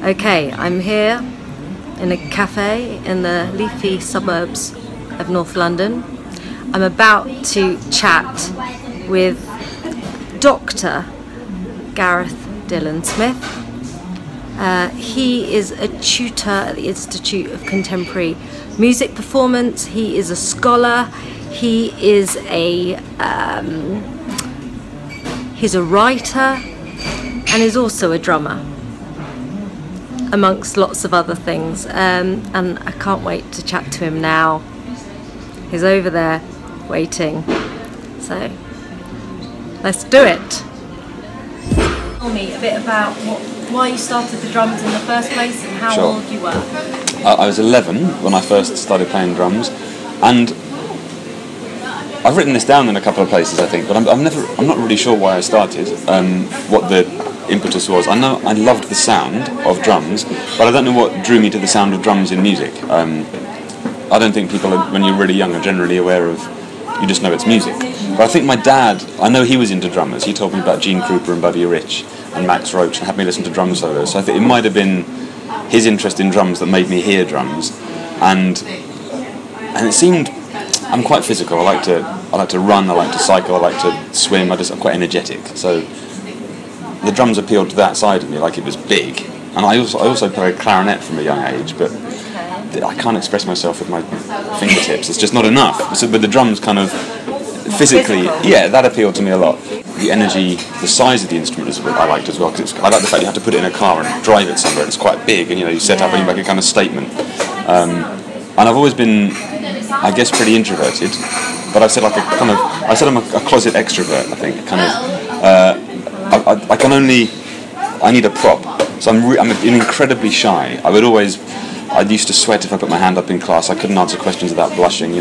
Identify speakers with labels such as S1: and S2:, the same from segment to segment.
S1: Okay, I'm here in a cafe in the leafy suburbs of North London. I'm about to chat with Dr Gareth Dylan Smith. He is a tutor at the Institute of Contemporary Music Performance. He is a scholar. He is he's a writer, and is also a drummer, amongst lots of other things. And I can't wait to chat to him now. He's over there waiting. So let's do it. Tell me a bit about why you started the drums in the first place and how old you were.
S2: I was 11 when I first started playing drums, and I've written this down in a couple of places, I think, but I'm not really sure why I started, what the impetus was. I know I loved the sound of drums, but I don't know what drew me to the sound of drums in music. I don't think people, when you're really young, are generally aware of, you just know it's music. But I think my dad, I know he was into drummers. He told me about Gene Krupa and Buddy Rich and Max Roach and had me listen to drum solos. So I think it might have been his interest in drums that made me hear drums. And it seemed, I'm quite physical. I like to run, I like to cycle, I like to swim. I'm quite energetic. So the drums appealed to that side of me, like it was big. And I also played clarinet from a young age, but I can't express myself with my fingertips. It's just not enough. So, but the drums kind of physically, yeah, that appealed to me a lot. The energy, the size of the instrument is what I liked as well, because I like the fact you have to put it in a car and drive it somewhere. It's quite big, and you set up and you make a kind of statement. And I've always been, I guess, pretty introverted, but I've said I'm a closet extrovert. I think I need a prop. So I'm incredibly shy. I used to sweat if I put my hand up in class. I couldn't answer questions without blushing,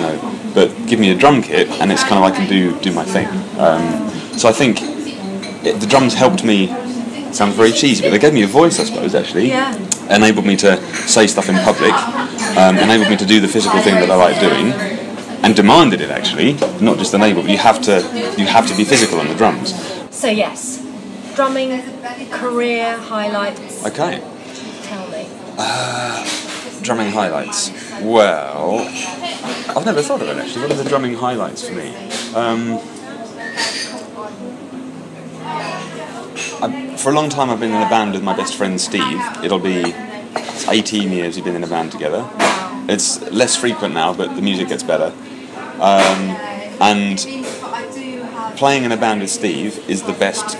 S2: But give me a drum kit, and it's kind of I can do my thing. So I think the drums helped me. It sounds very cheesy, but they gave me a voice, I suppose. Actually, enabled me to say stuff in public, enabled me to do the physical thing that I like doing, and demanded it. Actually, not just enabled. But you have to be physical on the drums.
S1: So yes, drumming career highlights.
S2: Okay.
S1: Tell me.
S2: Drumming highlights. Well, I've never thought of it actually. What are the drumming highlights for me? For a long time I've been in a band with my best friend Steve. It's 18 years we've been in a band together. It's less frequent now, but the music gets better. And playing in a band with Steve is the best.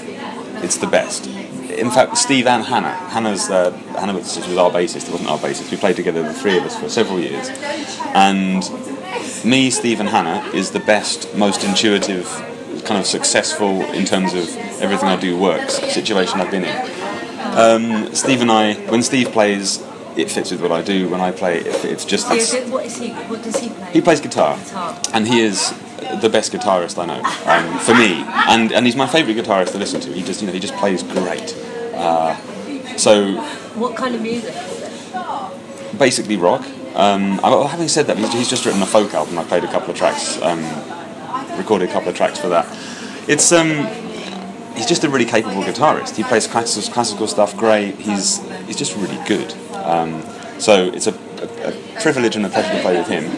S2: It's the best. In fact, Steve and Hannah. Hannah was our bassist. It wasn't our bassist. We played together, the three of us, for several years. And me, Steve, and Hannah is the best, most intuitive, kind of successful in terms of everything I do works situation I've been in. Steve and I, when Steve plays, it fits with what I do. When I play, it's just.
S1: What does he play?
S2: He plays guitar, and he is the best guitarist I know, for me, and he's my favourite guitarist to listen to. He just plays great. So. What
S1: kind of music is it?
S2: Basically rock. Having said that, he's just written a folk album. I played a couple of tracks, recorded a couple of tracks for that. It's he's just a really capable guitarist. He plays classical stuff great. He's just really good. So it's a privilege and a pleasure to play with him.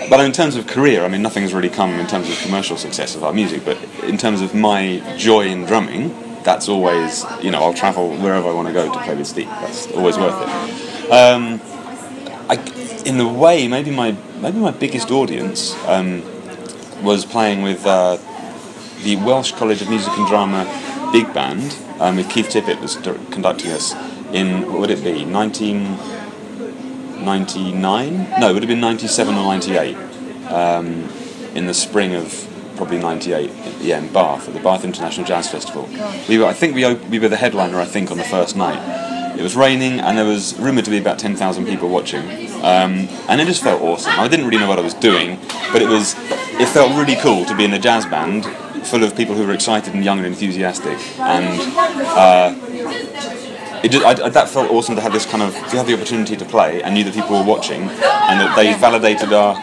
S2: But in terms of career, nothing's really come in terms of commercial success of our music, but in terms of my joy in drumming, that's always, I'll travel wherever I want to go to play with Steve. That's always worth it. In a way, maybe my biggest audience was playing with the Welsh College of Music and Drama big band, with Keith Tippett was conducting us in, what would it be, 1999? No, it would have been 97 or 98, in the spring of probably 98, in Bath, at the Bath International Jazz Festival. We were the headliner, I think, on the first night. It was raining, and there was rumoured to be about 10,000 people watching, and it just felt awesome. I didn't really know what I was doing, but it felt really cool to be in a jazz band full of people who were excited and young and enthusiastic, and that felt awesome to have this to have the opportunity to play, and knew that people were watching, and that they validated our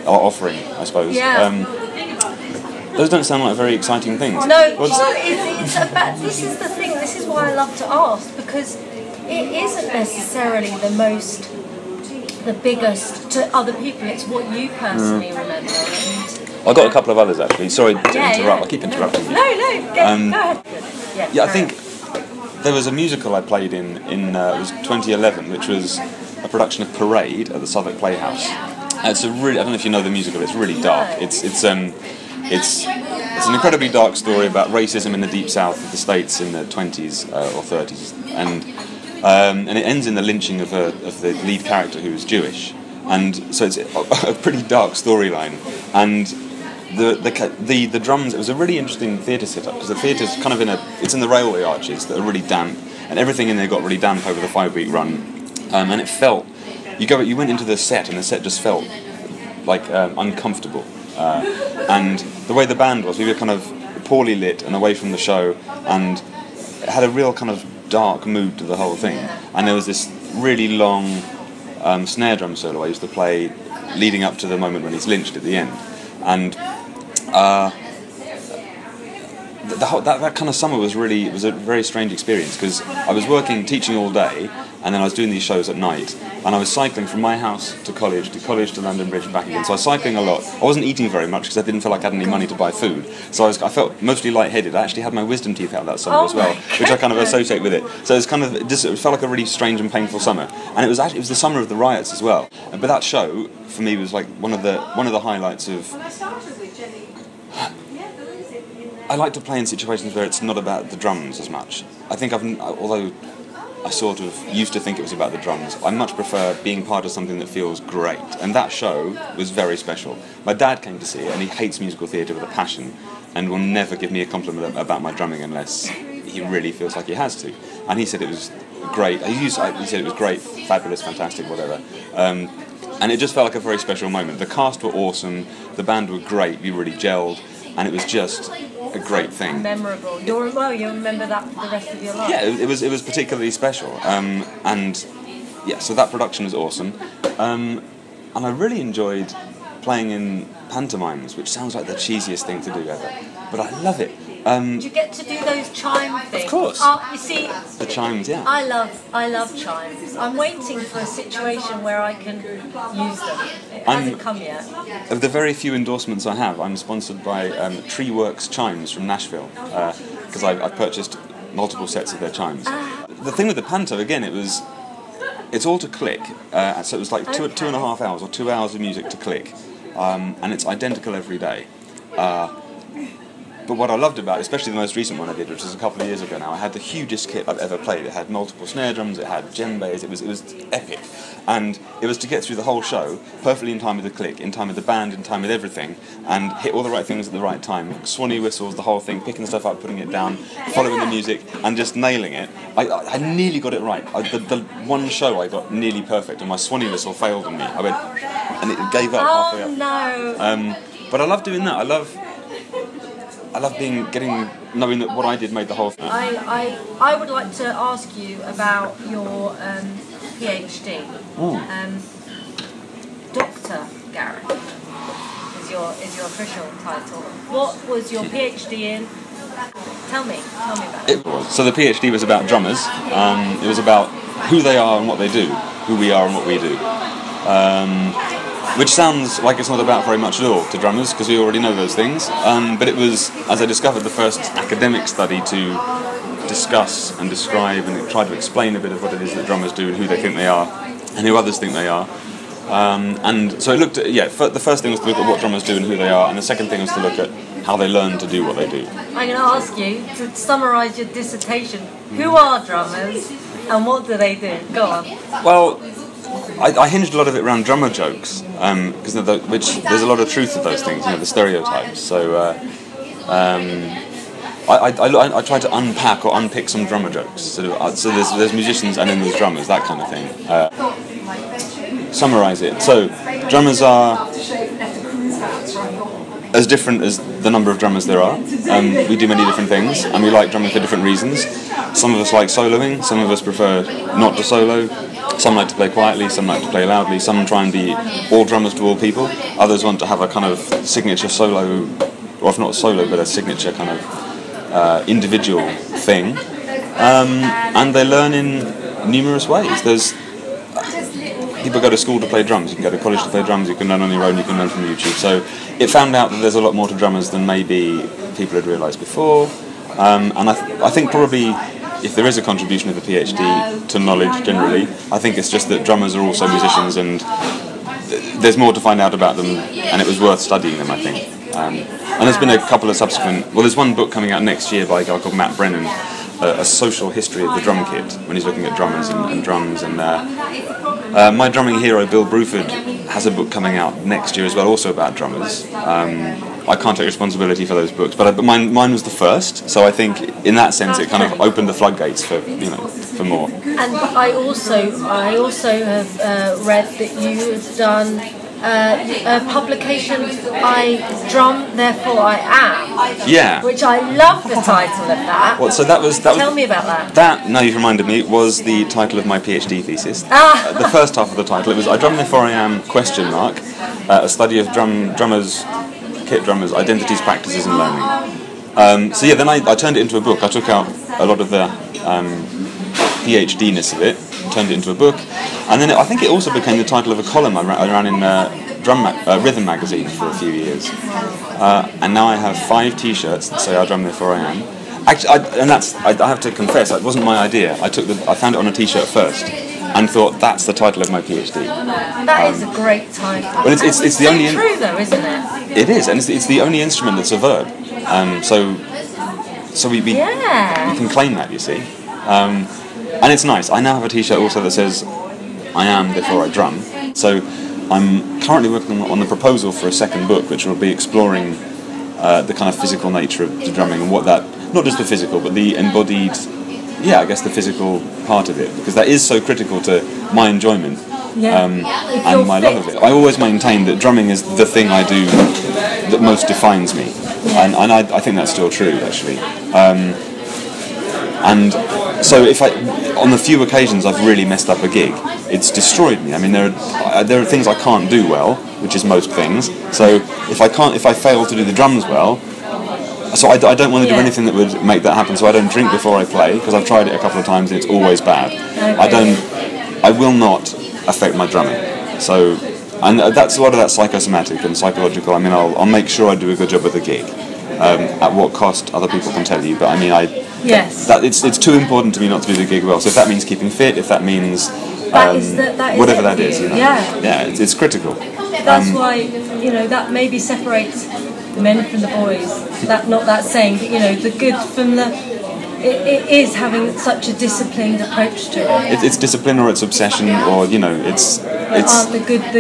S2: offering, I suppose. Those don't sound like very exciting things.
S1: No, it's about, this is the thing, this is why I love to ask, because it isn't necessarily the biggest to other people. It's what you personally remember.
S2: I've got a couple of others actually. Sorry to interrupt. I keep interrupting you.
S1: No, go ahead.
S2: Yeah, I think there was a musical I played in it was 2011, which was a production of Parade at the Southwark Playhouse. It's a really, I don't know if you know the musical. It's really dark. It's an incredibly dark story about racism in the deep south of the States in the 20s or 30s, and it ends in the lynching of the lead character who is Jewish, and so it's a pretty dark storyline. And the drums, it was a really interesting theatre setup because the theatre's kind of it's in the railway arches that are really damp, and everything in there got really damp over the 5-week run, and it felt you went into the set and the set just felt like uncomfortable. And the way the band was, we were kind of poorly lit and away from the show, and it had a real kind of dark mood to the whole thing. And there was this really long snare drum solo I used to play leading up to the moment when he's lynched at the end. And that kind of summer was a very strange experience because I was teaching all day, and then I was doing these shows at night, and I was cycling from my house to college to London Bridge and back again. So I was cycling a lot. I wasn't eating very much because I didn't feel like I had any money to buy food. So I felt mostly lightheaded. I actually had my wisdom teeth out that summer as well, which I kind of associate with it. So it felt like a really strange and painful summer. And it was the summer of the riots as well. But that show for me was like one of the highlights of. I like to play in situations where it's not about the drums as much. I think although I sort of used to think it was about the drums, I much prefer being part of something that feels great. And that show was very special. My dad came to see it, and he hates musical theatre with a passion, and will never give me a compliment about my drumming unless he really feels like he has to. And he said it was great. He said it was great, fabulous, fantastic, whatever. And it just felt like a very special moment. The cast were awesome, the band were great, we really gelled, and it was just a great thing.
S1: Memorable. You'll remember that for the rest of your life.
S2: Yeah, it was particularly special. So that production was awesome. And I really enjoyed playing in pantomimes, which sounds like the cheesiest thing to do ever, but I love it.
S1: Do you get to do those chime things?
S2: Of course.
S1: You see,
S2: the chimes, yeah.
S1: I love chimes. I'm waiting for a situation where I can use them. It hasn't come yet.
S2: Of the very few endorsements I have, I'm sponsored by Treeworks Chimes from Nashville, because I've purchased multiple sets of their chimes. The thing with the panto, again, it's all to click, so it was like 2.5 hours or 2 hours of music to click, and it's identical every day. But what I loved about it, especially the most recent one I did, which was a couple of years ago now, I had the hugest kit I've ever played. It had multiple snare drums, it had djembes, it was epic. And it was to get through the whole show, perfectly in time with the click, in time with the band, in time with everything, and hit all the right things at the right time. Swanee whistles, the whole thing, picking stuff up, putting it down, following the music, and just nailing it. I nearly got it right. The one show I got nearly perfect, and my Swanee whistle failed on me. I went, and it gave up halfway up.
S1: No.
S2: But I love doing that. I love knowing that what I did made the whole thing.
S1: I would like to ask you about your PhD. Dr Gareth is your official title. What was your PhD in? Tell me about it.
S2: So the PhD was about drummers. It was about who they are and what they do, who we are and what we do. Which sounds like it's not about very much at all to drummers, because we already know those things. But it was, as I discovered, the first academic study to discuss and describe and try to explain a bit of what it is that drummers do and who they think they are and who others think they are. And so it looked at, the first thing was to look at what drummers do and who they are, and the second thing was to look at how they learn to do what they do.
S1: I'm going to ask you to summarise your dissertation. Who are drummers and what do they do? Go on.
S2: Well, I hinged a lot of it around drummer jokes, because there's a lot of truth to those things, the stereotypes. So I tried to unpack or unpick some drummer jokes. So there's musicians and then there's drummers, that kind of thing. Summarise it. So drummers are as different as the number of drummers there are. We do many different things, and we like drumming for different reasons. Some of us like soloing, some of us prefer not to solo. Some like to play quietly, some like to play loudly, some try and be all drummers to all people, others want to have a kind of signature solo, or if not solo, but a signature kind of individual thing. and they learn in numerous ways. There's people go to school to play drums, you can go to college to play drums, you can learn on your own, you can learn from YouTube. So it found out that there's a lot more to drummers than maybe people had realised before. And I think probably if there is a contribution of the PhD to knowledge generally, I think it's just that drummers are also musicians, and there's more to find out about them, and it was worth studying them, I think. And there's been a couple of subsequent... Well, there's one book coming out next year by a guy called Matt Brennan, a social history of the drum kit, when he's looking at drummers and drums. And my drumming hero, Bill Bruford, has a book coming out next year as well, also about drummers. I can't take responsibility for those books, but mine was the first, so I think in that sense it kind of opened the floodgates for for more.
S1: And I also have read that you have done a publication, I Drum, Therefore I Am.
S2: Yeah.
S1: Which I love the title of that.
S2: Well, so that was
S1: Tell me about that.
S2: That, now you've reminded me, was the title of my PhD thesis. The first half of the title, it was I Drum, Therefore I Am, ? A study of drummers, kit drummers, identities, practices and learning. So yeah, then I turned it into a book. I took out a lot of the PhD-ness of it, turned it into a book, and then I think it also became the title of a column I ran in Rhythm magazine for a few years. And now I have 5 T-shirts that say I Drum, Therefore I Am. Actually, I have to confess, it wasn't my idea. I found it on a T-shirt first, and thought that's the title of my PhD.
S1: That is a great title.
S2: Well, it's the only
S1: true though, isn't it?
S2: It is, and it's the only instrument that's a verb. So we can claim that, you see. And it's nice. I now have a T-shirt also that says I am before I drum. So I'm currently working on the proposal for a second book, which will be exploring the kind of physical nature of the drumming and what that, not just the physical, but the embodied, I guess the physical part of it, because that is so critical to my enjoyment and my love of it. I always maintain that drumming is the thing I do that most defines me, and I think that's still true, actually. And so on the few occasions I've really messed up a gig, it's destroyed me. I mean, there are things I can't do well, which is most things. So if I fail to do the drums well, so I don't want to do anything that would make that happen. So I don't drink before I play, because I've tried it a couple of times and it's always bad. Okay. I will not affect my drumming. So, and that's a lot of that psychosomatic and psychological. I mean, I'll make sure I do a good job at the gig. At what cost, other people can tell you, but I mean, it's too important to me not to do the gig well. So if that means keeping fit, if that means whatever that is, it's critical.
S1: That's why that maybe separates the men from the boys. Not that saying, but the good from the. It is having such a disciplined approach to it.
S2: It's discipline, or it's obsession, or it's.
S1: Aren't the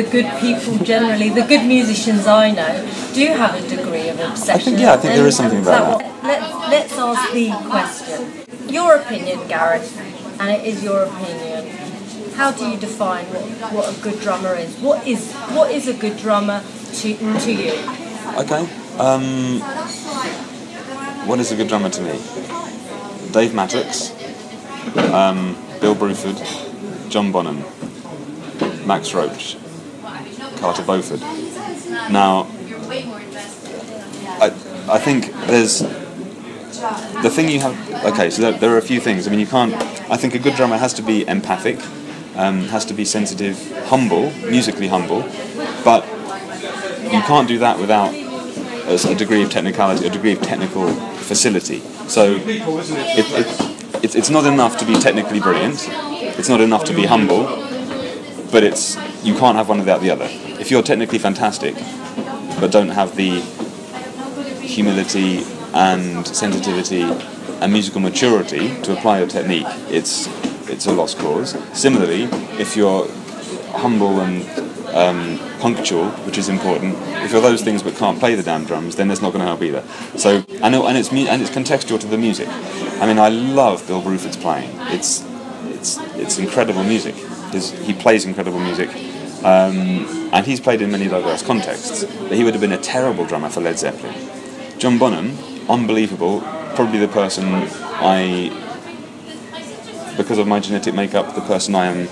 S1: good people generally, the good musicians I know, do have a degree of obsession.
S2: I think there is something about that.
S1: Let's ask the question. Your opinion, Gareth, and it is your opinion. How do you define what a good drummer is? What is a good drummer to you?
S2: Okay. What is a good drummer to me? Dave Mattox, Bill Bruford, John Bonham, Max Roach, Carter Beauford. Now, I think there's the thing you have. Okay, so there are a few things. I mean, you can't. I think a good drummer has to be empathic, has to be sensitive, humble, musically humble, but you can't do that without a degree of technicality, a degree of technical facility. So it's not enough to be technically brilliant. It's not enough to be humble, but you can't have one without the other. If you're technically fantastic, but don't have the humility and sensitivity and musical maturity to apply your technique, it's a lost cause. Similarly, if you're humble and punctual, which is important, if you're those things but can't play the damn drums, then that's not going to help either. So and it's contextual to the music. I mean, I love Bill Bruford's playing. It's incredible music. He plays incredible music, and he's played in many diverse contexts. But he would have been a terrible drummer for Led Zeppelin. John Bonham, unbelievable, probably the person because of my genetic makeup, the person I am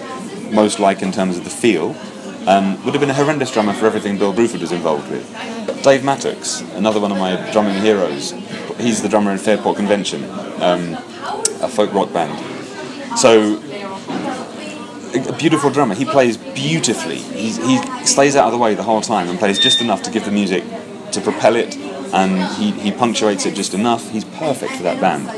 S2: most like in terms of the feel. Would have been a horrendous drummer for everything Bill Bruford was involved with. Dave Mattox, another one of my drumming heroes, he's the drummer in Fairport Convention. a folk rock band. So, a beautiful drummer. He plays beautifully. He stays out of the way the whole time and plays just enough to give the music to propel it, and he punctuates it just enough. He's perfect for that band.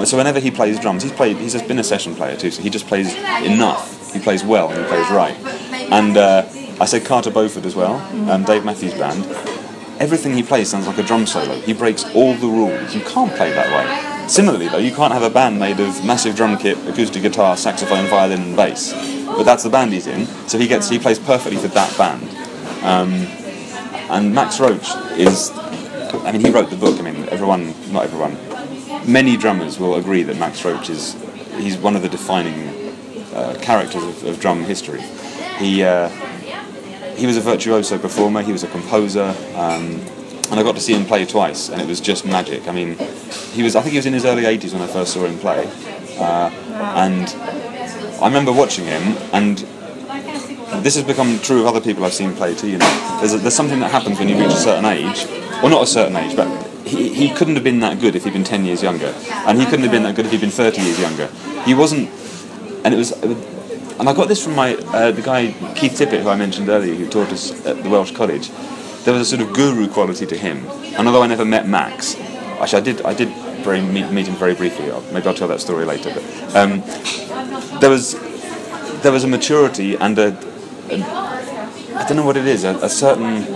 S2: So whenever he plays drums, he's just been a session player too, so he just plays enough. He plays well and he plays right. And I said Carter Beauford as well, Dave Matthews Band. Everything he plays sounds like a drum solo. He breaks all the rules. You can't play that way. Similarly though, you can't have a band made of massive drum kit, acoustic guitar, saxophone, violin and bass. But that's the band he's in, so he plays perfectly for that band. And Max Roach is, I mean, he wrote the book. I mean, not everyone, many drummers will agree that Max Roach he's one of the defining characters of drum history. He was a virtuoso performer, he was a composer, and I got to see him play twice, and it was just magic. I mean, I think he was in his early 80s when I first saw him play, and I remember watching him, and this has become true of other people I've seen play too, you know. There's something that happens when you reach a certain age, or not a certain age, but he couldn't have been that good if he'd been 10 years younger, and he couldn't have been that good if he'd been 30 years younger. He wasn't, and I got this from the guy Keith Tippett, who I mentioned earlier, who taught us at the Welsh College. There was a sort of guru quality to him, and although I never met Max, actually I did meet him very briefly. Maybe I'll tell that story later. But there was a maturity and I don't know what it is, a certain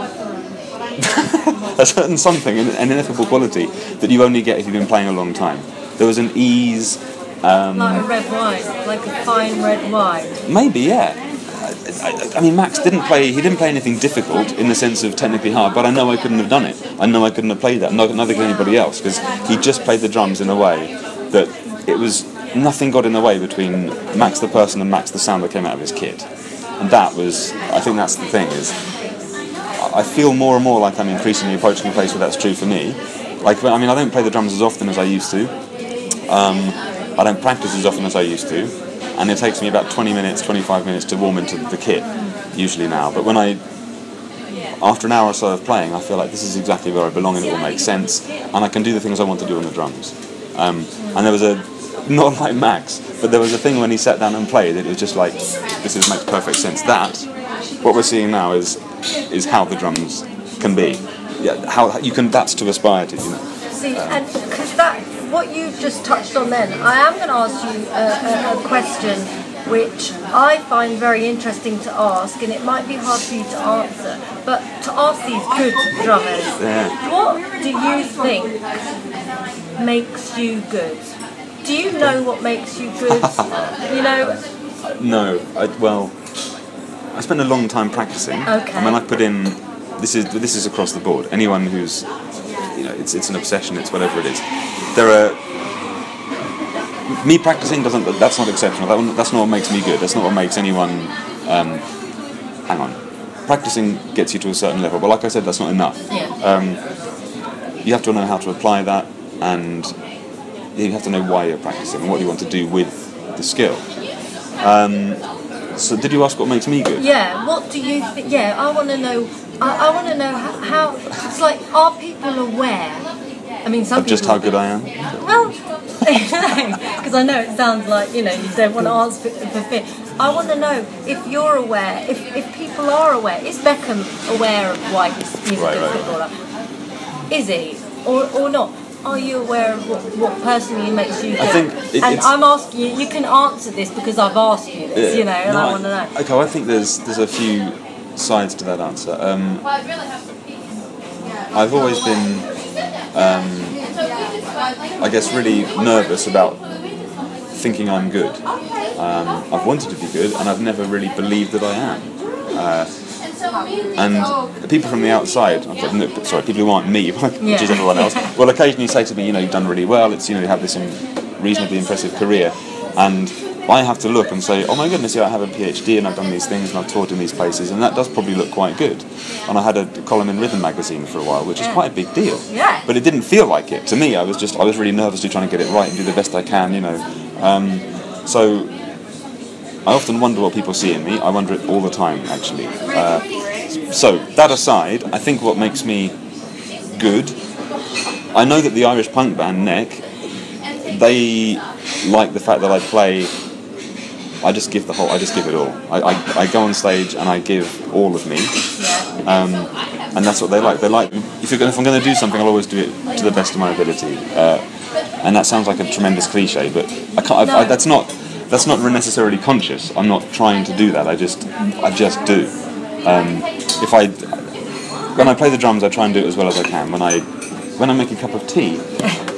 S2: a certain something, an ineffable quality that you only get if you've been playing a long time. There was an ease.
S1: Like a red wine, like a fine red wine.
S2: Maybe, yeah. I mean, Max didn't play anything difficult in the sense of technically hard, but I know I couldn't have done it. I know I couldn't have played that, neither could anybody else, because he just played the drums in a way that it was, nothing got in the way between Max the person and Max the sound that came out of his kit. And that was, I think that's the thing, is I feel more and more like I'm increasingly approaching a place where that's true for me. Like, I mean, I don't play the drums as often as I used to. I don't practice as often as I used to, and it takes me about 20 minutes, 25 minutes to warm into the kit, usually now. But after an hour or so of playing, I feel like this is exactly where I belong and it will make sense, and I can do the things I want to do on the drums. And there was not like Max, but there was a thing when he sat down and played, it was just like, this makes perfect sense. What we're seeing now is how the drums can be. Yeah, how you can, that's to aspire to, you know.
S1: See, and because what you just touched on then, I am going to ask you a question which I find very interesting to ask, and it might be hard for you to answer, but to ask these good drummers, what do you think makes you good? Do you know what makes you good? You know?
S2: No, I spent a long time practicing.
S1: Okay.
S2: I mean, I put in, this is across the board. Anyone who's, you know, it's an obsession, it's whatever it is. Me practicing that's not exceptional. That's not what makes me good. That's not what makes anyone, hang on. Practicing gets you to a certain level, but like I said, that's not enough.
S1: Yeah.
S2: You have to know how to apply that, and you have to know why you're practicing and what you want to do with the skill. So did you ask what makes me good?
S1: Yeah, what do you think? Yeah, I want to know. I want to know how. It's like, are people aware? I mean, some
S2: of just how good I am.
S1: Well, because I know it sounds like, you know, you don't want to answer for fear. I want to know if you're aware, if people are aware. Is Beckham aware of why he's a good footballer? Is he, or not? Are you aware of what personally makes you good?
S2: I think
S1: I'm asking you. You can answer this because I've asked you this, you know, and I want to know.
S2: Okay, I think there's a few sides to that answer. I've always been, I guess, really nervous about thinking I'm good. I've wanted to be good, and I've never really believed that I am. And people from the outside, people who aren't me, which is everyone else, will occasionally say to me, you know, you've done really well, it's, you know, you have this reasonably impressive career, and I have to look and say, oh my goodness, yeah, I have a PhD and I've done these things and I've taught in these places, and that does probably look quite good. And I had a column in Rhythm magazine for a while, which is quite a big deal.
S1: Yeah.
S2: But it didn't feel like it. To me, I was really nervously trying to get it right and do the best I can, you know. So I often wonder what people see in me. I wonder it all the time, actually. So that aside, I think what makes me good, I know that the Irish punk band Neck they like the fact that I play. I just give it all. I go on stage and I give all of me, and that's what they like. They like if I'm going to do something, I'll always do it to the best of my ability. And that sounds like a tremendous cliche, but I can't. That's not necessarily conscious. I'm not trying to do that. I just do. When I play the drums, I try and do it as well as I can. When I make a cup of tea,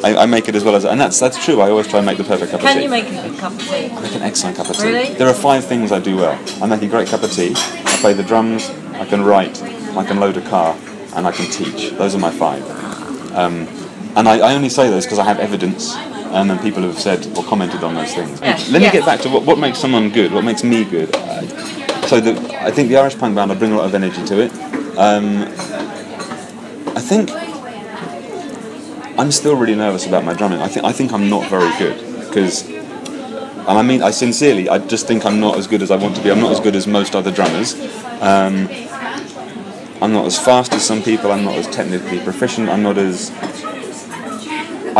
S2: I make it as well as, and that's true. I always try and make the perfect cup of tea.
S1: Can you make a good cup of tea?
S2: I make an excellent cup of tea.
S1: Really?
S2: There are 5 things I do well. I make a great cup of tea. I play the drums. I can write. I can load a car, and I can teach. Those are my 5. And I only say those because I have evidence, and people have said or commented on those things. Let me get back to what makes someone good. What makes me good? I think the Irish punk band, I bring a lot of energy to it. I think I'm still really nervous about my drumming. I think I'm not very good because, and I mean, I just think I'm not as good as I want to be. I'm not as good as most other drummers. I'm not as fast as some people. I'm not as technically proficient. I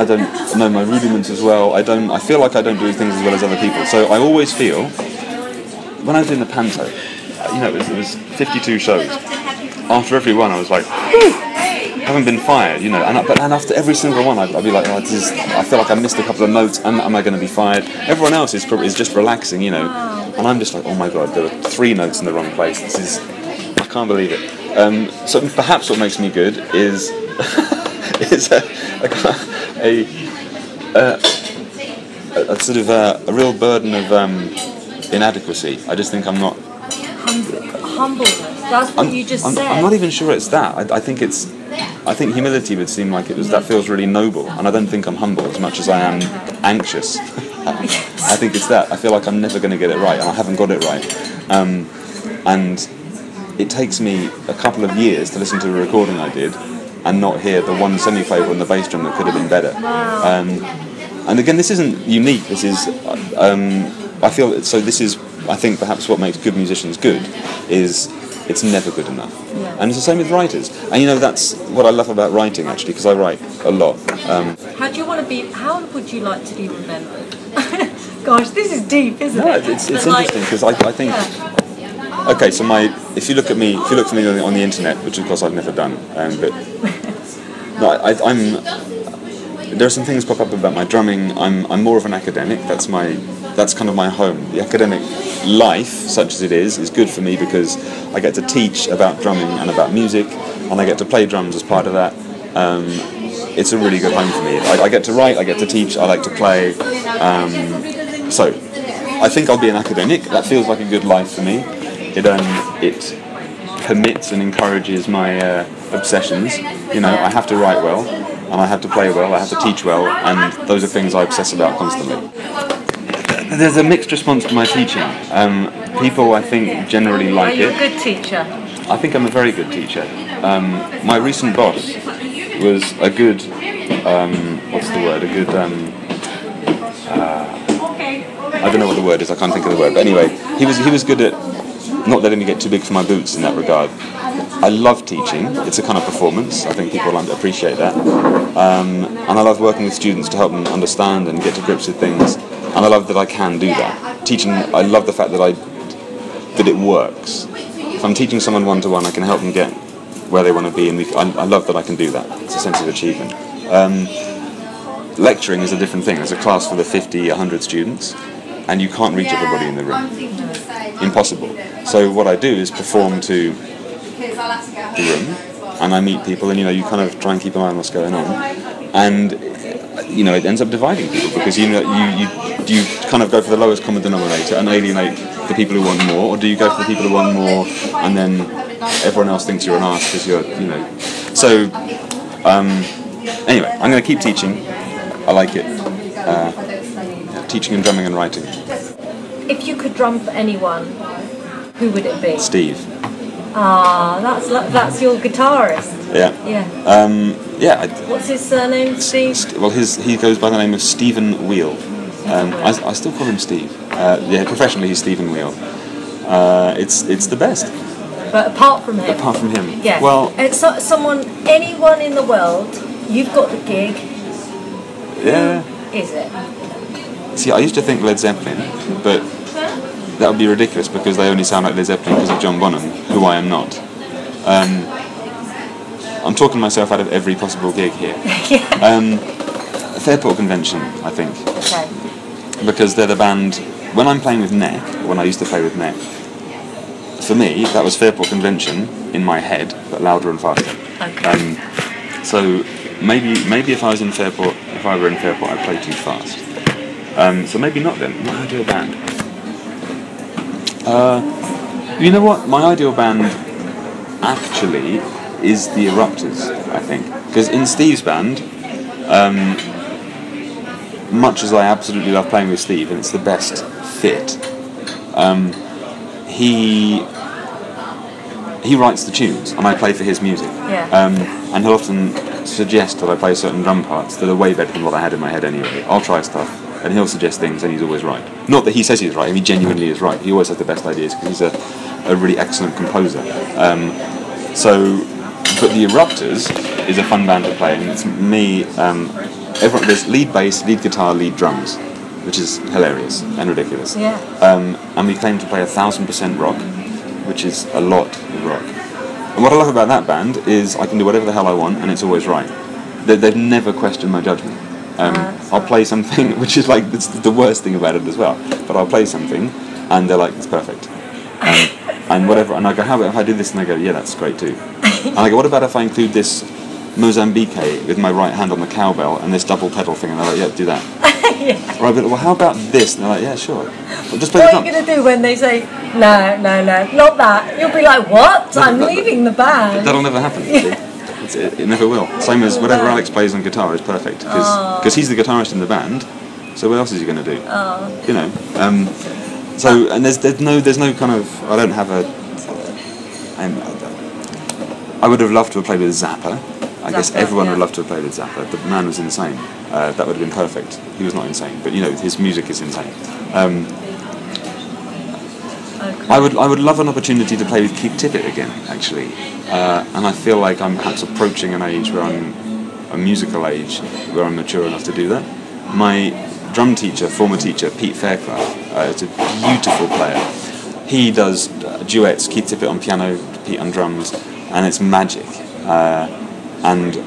S2: don't know my rudiments as well. I feel like I don't do things as well as other people. So I always feel, when I was doing the panto, it was 52 shows. After every one, I was like, haven't been fired, and after every single one, I'd be like, I feel like I missed a couple of notes, and am I going to be fired? Everyone else is just relaxing, and I'm just like, oh my god, there were 3 notes in the wrong place. I can't believe it. So perhaps what makes me good is a sort of a real burden of inadequacy. I just think I'm not
S1: humbleness. That's what you just said.
S2: I'm not even sure it's that. I think humility would seem like that feels really noble, and I don't think I'm humble as much as I am anxious. I think it's that. I feel like I'm never going to get it right, and I haven't got it right. And it takes me a couple of years to listen to a recording I did and not hear the one semi-flavour on the bass drum that could have been better. And again, this isn't unique. This is, I feel, so this is, I think, perhaps what makes good musicians good is it's never good enough. Yeah. And it's the same with writers. And that's what I love about writing, actually, because I write a lot.
S1: How would you like to be remembered? Gosh, this is deep, isn't it?
S2: It's interesting, because I think... Yeah. Okay, so if you look at me on the internet, which of course I've never done, but no, there are some things pop up about my drumming. I'm more of an academic. That's kind of my home. The academic life, such as it is good for me because I get to teach about drumming and about music, and I get to play drums as part of that. It's a really good home for me. I get to write, I get to teach, I like to play. So I think I'll be an academic. That feels like a good life for me. It permits and encourages my obsessions. I have to write well, and I have to play well, I have to teach well, and those are things I obsess about constantly. There's a mixed response to my teaching. People, I think, generally like it.
S1: Are you a good teacher?
S2: I think I'm a very good teacher. My recent boss was a good, what's the word? A good, I don't know what the word is, I can't think of the word. But anyway, he was good at not letting me get too big for my boots in that regard. I love teaching. It's a kind of performance. I think people appreciate that. And I love working with students to help them understand and get to grips with things. And I love that I can do that. Teaching, I love the fact that it works. If I'm teaching someone one-to-one, I can help them get where they want to be, and I love that I can do that. It's a sense of achievement. Lecturing is a different thing. There's a class full of 50, 100 students, and you can't reach everybody in the room. Impossible. So what I do is perform to the room, and I meet people, and you kind of try and keep an eye on what's going on, and it ends up dividing people because you kind of go for the lowest common denominator and alienate the people who want more, or do you go for the people who want more and then everyone else thinks you're an arse because you're so anyway, I'm going to keep teaching. I like it. Teaching and drumming and writing.
S1: If you could drum for anyone, who would it be?
S2: Steve.
S1: That's your guitarist.
S2: Yeah.
S1: Yeah. What's his surname, Steve?
S2: Well, he goes by the name of Stephen Wheel. I still call him Steve. Professionally he's Stephen Wheel. It's the best.
S1: But apart from him. Yeah.
S2: Well.
S1: It's anyone in the world. You've got the gig.
S2: Yeah.
S1: Who is it?
S2: See, I used to think Led Zeppelin, but that would be ridiculous because they only sound like Led Zeppelin because of John Bonham, who I am not. I'm talking myself out of every possible gig here. Fairport Convention, I think.
S1: Okay.
S2: Because they're the band. When I'm playing with Neck, when I used to play with Neck, for me that was Fairport Convention in my head, but louder and faster.
S1: Okay.
S2: So maybe if I were in Fairport, I'd play too fast. So maybe not then. My ideal band. You know what? My ideal band actually is the Eruptors, I think. Because in Steve's band, much as I absolutely love playing with Steve, and it's the best fit, he writes the tunes, and I play for his music.
S1: Yeah.
S2: And he'll often suggest that I play certain drum parts that are way better than what I had in my head anyway. I'll try stuff, and he'll suggest things, and he's always right. Not that he says he's right, he genuinely is right. He always has the best ideas, because he's a really excellent composer. But the Eruptors is a fun band to play, and it's me, there's lead bass, lead guitar, lead drums, which is hilarious and ridiculous.
S1: Yeah.
S2: And we claim to play 1,000% rock, which is a lot of rock. And what I love about that band is I can do whatever the hell I want, and it's always right. They've never questioned my judgment. I'll play something, which is like it's the worst thing about it as well. But I'll play something, and they're like, "It's perfect." And whatever, and I go, "How about if I do this?" And they go, "Yeah, that's great too." And I go, "What about if I include this Mozambique with my right hand on the cowbell and this double pedal thing?" And they're like, "Yeah, do that."
S1: Yeah.
S2: Or I go, "Well, how about this?" And they're like, "Yeah, sure." Well, just play
S1: What
S2: the
S1: are you
S2: drums.
S1: going to do when they say, no, not that? You'll be like, what? I'm leaving the band.
S2: That'll never happen. It never will. Same as whatever Alex plays on guitar is perfect because he's the guitarist in the band. So what else is he going to do? You know. So and there's no kind of I don't have a. I would have loved to have played with Zappa. I guess everyone would love to have played with Zappa. The man was insane. That would have been perfect. He was not insane, but you know his music is insane. I would love an opportunity to play with Keith Tippett again, actually, and I feel like I'm perhaps approaching an age where I'm a musical age where I'm mature enough to do that. My drum teacher, former teacher, Pete Fairclough, is a beautiful player. He does duets, Keith Tippett on piano, Pete on drums, and it's magic. And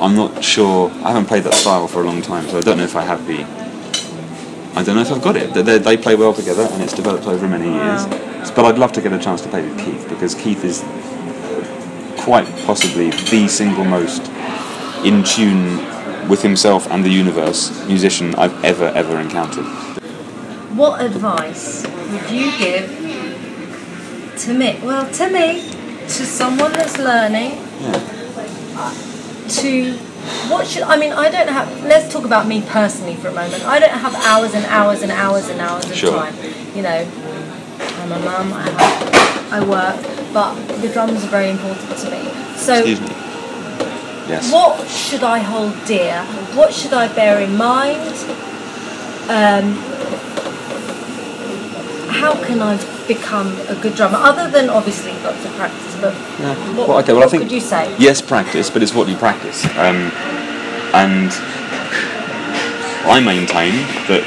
S2: I'm not sure. I haven't played that style for a long time, so I don't know if I have I don't know if I've got it. They play well together, and it's developed over many years. But I'd love to get a chance to play with Keith, because Keith is quite possibly the single most in tune with himself and the universe musician I've ever encountered.
S1: What advice would you give to me? Well, to someone that's learning.
S2: Yeah.
S1: I don't have, let's talk about me personally for a moment. I don't have hours and hours and hours and hours of time. You know, I'm a mum, I work, but the drums are very important to me. So,
S2: excuse me. Yes.
S1: What should I hold dear? What should I bear in mind? How can I become a good drummer? Other than obviously lots of practice, but what
S2: I think
S1: could you say?
S2: Yes, practice, but it's what you practice. And I maintain that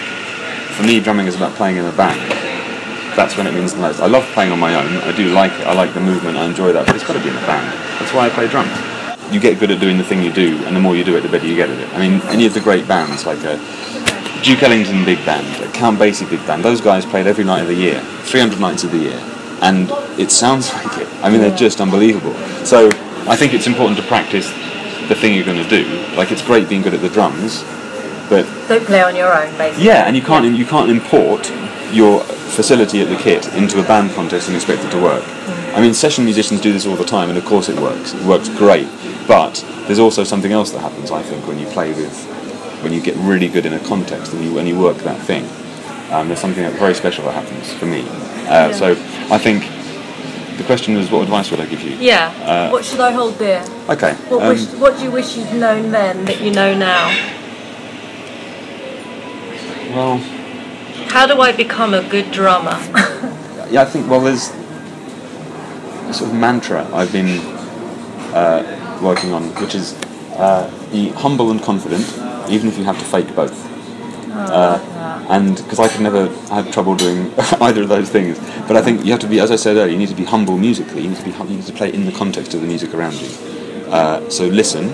S2: for me, drumming is about playing in a band. That's when it means the most. I love playing on my own. I do like it. I like the movement. I enjoy that. But it's got to be in a band. That's why I play drums. You get good at doing the thing you do, and the more you do it, the better you get at it. I mean, any of the great bands, like Duke Ellington big band, Count Basie big band, those guys played every night of the year, 300 nights of the year, and it sounds like it. I mean, they're just unbelievable. So I think it's important to practice the thing you're going to do. Like, it's great being good at the drums, but
S1: don't play on your own, basically.
S2: Yeah, and you can't import your facility at the kit into a band contest and expect it to work. I mean, session musicians do this all the time, and of course it works. It works great, but there's also something else that happens, I think, when you get really good in a context and when you work that thing. There's something very special that happens for me. So I think the question was, what advice would I give you? Yeah.
S1: What should I hold dear?
S2: Okay.
S1: What do you wish you'd known then that you know now?
S2: Well,
S1: how do I become a good drummer?
S2: Yeah, I think, there's a sort of mantra I've been working on, which is be humble and confident, even if you have to fake both. And because I had trouble doing either of those things. But I think you have to be, as I said earlier, you need to be humble musically. You need to play in the context of the music around you. So listen.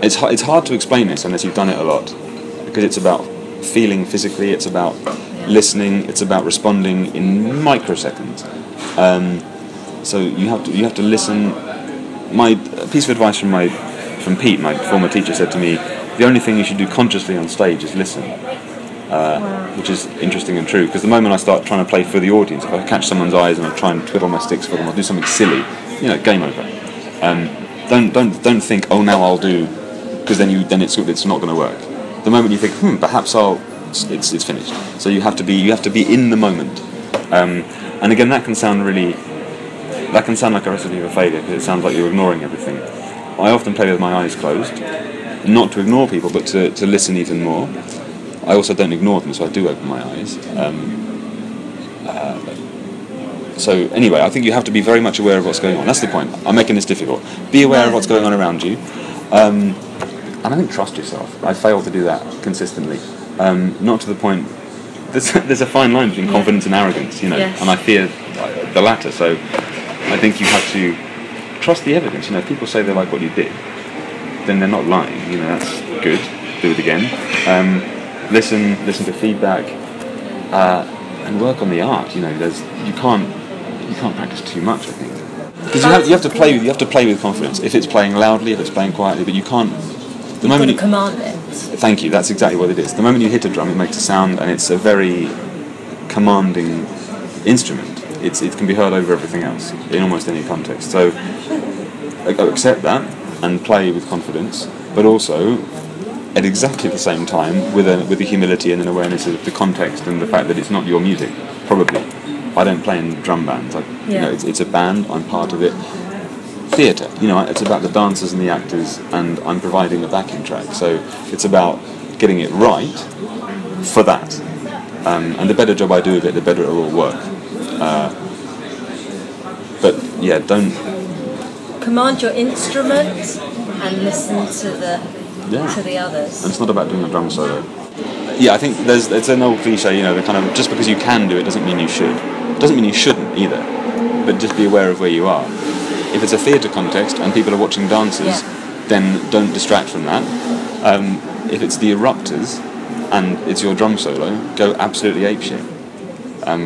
S2: It's hard to explain this unless you've done it a lot, because it's about feeling physically. It's about listening. It's about responding in microseconds. So you have to listen. A piece of advice from Pete, my former teacher, said to me, the only thing you should do consciously on stage is listen. Which is interesting and true, because the moment I start trying to play for the audience, if I catch someone's eyes and I try and twiddle my sticks for them, I'll do something silly, game over. Don't think, oh, now I'll do, because then it's not going to work. The moment you think, perhaps it's finished. So you have to be in the moment. And again, that can sound like a recipe for failure, because it sounds like you're ignoring everything. I often play with my eyes closed, not to ignore people, but to listen even more. I also don't ignore them, so I do open my eyes. So anyway, I think you have to be very much aware of what's going on. That's the point. I'm making this difficult. Be aware of what's going on around you. And I think trust yourself. I fail to do that consistently. Not to the point... There's a fine line between confidence and arrogance,
S1: Yes.
S2: And I fear the latter. So I think you have to trust the evidence. If people say they like what you did, then they're not lying. That's good. Do it again. Listen to feedback, and work on the art. You can't practice too much, I think, because you have to play with confidence. If it's playing loudly, if it's playing quietly, but you can't. The moment you
S1: command it.
S2: Thank you. That's exactly what it is. The moment you hit a drum, it makes a sound, and it's a very commanding instrument. It can be heard over everything else in almost any context. So accept that and play with confidence, but also at exactly the same time with a humility and an awareness of the context and the fact that it's not your music. Probably, I don't play in drum bands. It's a band. I'm part of it. Theatre, it's about the dancers and the actors, and I'm providing a backing track. So it's about getting it right for that. And the better job I do of it, the better it will all work. But yeah, don't
S1: command your instrument and listen to the others.
S2: And it's not about doing a drum solo. Yeah, I think it's an old cliche, the kind of, just because you can do it doesn't mean you should. It doesn't mean you shouldn't either. But just be aware of where you are. If it's a theatre context and people are watching dancers, then don't distract from that. If it's the Eruptors and it's your drum solo, go absolutely apeshit,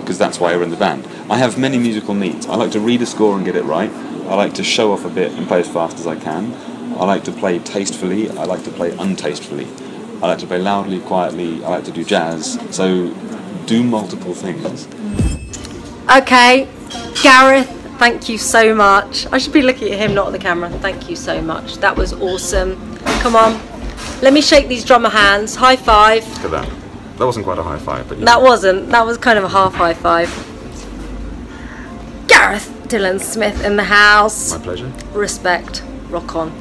S2: because that's why you're in the band. I have many musical needs. I like to read a score and get it right. I like to show off a bit and play as fast as I can. I like to play tastefully. I like to play untastefully. I like to play loudly, quietly. I like to do jazz. So do multiple things.
S1: Okay, Gareth, thank you so much. I should be looking at him, not at the camera. Thank you so much. That was awesome. Come on, let me shake these drummer hands. High five.
S2: Look at that. That wasn't quite a high five, but
S1: that wasn't. That was kind of a half high five. Gareth Dylan Smith in the house.
S2: My pleasure.
S1: Respect. Rock on.